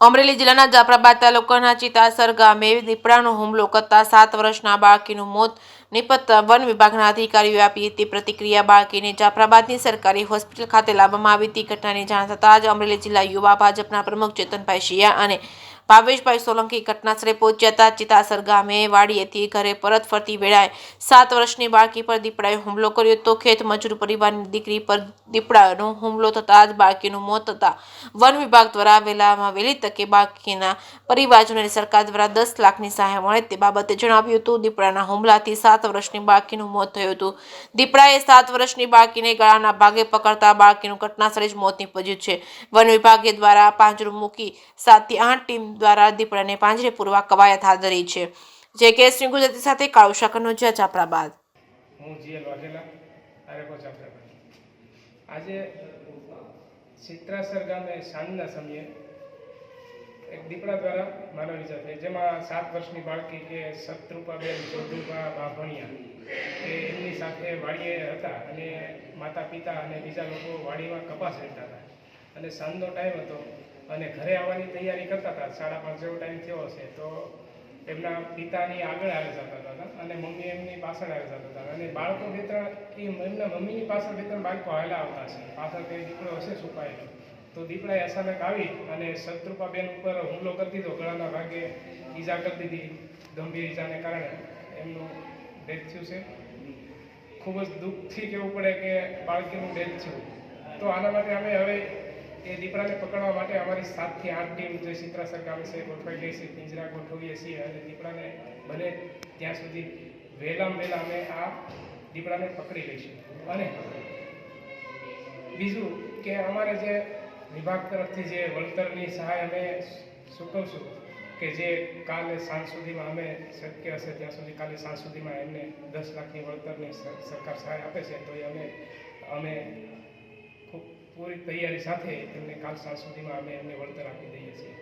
અમરેલી જિલ્લાના જાફરાબાદ તાલુકાના ચિતાસર ગામે દીપડાનો હુમલો કરતા 7 વર્ષના બાળકીનું મોત નિપજતા વન વિભાગના અધિકારીઓએ આપી હતી પ્રતિક્રિયા। બાળકીને જાફરાબાદની સરકારી હોસ્પિટલ ખાતે લાવવામાં આવી હતી। ઘટનાની જાણ થતાં જ અમરેલી જિલ્લા યુવા ભાજપના પ્રમુખ ચેતનભાઈ શિયા અને ભાવેશભાઈ સોલંકી ઘટનાસ્થળે પહોંચ્યા હતા। ચિતાસર ગામે વાડીએથી ઘરે પરત ફરતી વેળાએ 7 વર્ષની બાળકી પર દીપડાએ હુમલો કર્યો હતો। ખેત મજૂર પરિવારની દીકરી પર દીપડાનો હુમલો થતાં જ બાળકીનું મોત થતાં વન વિભાગ દ્વારા વહેલી તકે બાળકીના પરિવારજનોને સરકાર દ્વારા 10 લાખની સહાય મળે તે બાબતે જણાવ્યું હતું। દીપડાના હુમલાથી 7 વર્ષની બાળકીનું મોત થયું હતું। દીપડાએ 7 વર્ષની બાળકીને ગળાના ભાગે પકડતા બાળકીનું ઘટનાસ્થળે જ મોત નીપજ્યું છે। વન વિભાગ દ્વારા પાંજરું મૂકી 7 થી 8 ટીમ દ્વારા દીપડાને પાંજરે પૂરવા કવાયત હાથ ધરી છે। જે કેસ ગુજરાતી સાથે કાળુ શાકરનો જાફરાબાદ। હું જીએલ વાઘેલા આરેકો જાફરાબાદ। આજે ચિત્રાસર ગામે સાંજના સમયે એક દીપડા દ્વારા માનવ ઈજા થઈ, જેમાં 7 વર્ષની બાળકી કે શત્રુપાબેન જોધુભા બાભણિયા કે એમની સાથે વાડીએ હતા અને માતા પિતા અને બીજા લોકો વાડીમાં કપાસ વેચતા હતા અને સાંજનો ટાઈમ હતો અને ઘરે આવવાની તૈયારી કરતા હતા। 5:30 જેવો ટાઈમ થયો હશે તો એમના પિતાની આગળ આવી જતા હતા અને મમ્મી એમની પાછળ આવી જતા હતા અને બાળકો બે ત્રણ એમના મમ્મીની પાછળ બે ત્રણ બાળકો હાલા આવતા હશે, પાછળ કંઈ દીકરો હશે છુપાયેલો, તો દીપડાએ અચાનક આવી અને શત્રુપાબેન ઉપર હુમલો કરી દીધો। ગળાના ભાગે ઈજા કરી દીધી, ગંભીર ઈજાને કારણે એમનું ડેથ થયું છે। ખૂબ જ દુઃખથી કહેવું પડે કે બાળકીનું ડેથ થયું। તો આના માટે અમે હવે એ દીપડાને પકડવા માટે અમારી 7 થી 8 ટીમ જે ચિત્રાસર ગામે છે ગોઠવાઈ ગઈ છે, પિંજરા ગોઠવીએ છીએ અને દીપડાને બને ત્યાં સુધી વહેલામાં વહેલા અમે આ દીપડાને પકડી લઈશું। અને બીજું કે અમારે જે વિભાગ તરફથી જે વળતરની સહાય અમે ચૂકવશું કે જે કાલે સાંજ સુધીમાં અમે શક્ય હશે ત્યાં સુધી કાલે સાંજ સુધીમાં એમને 10 લાખની વળતરની સરકાર સહાય આપે છે, તો એ અમે ખૂબ પૂરી તૈયારી સાથે એમને કાલ સાંજ સુધીમાં અમે એમને વળતર આપી દઈએ છીએ।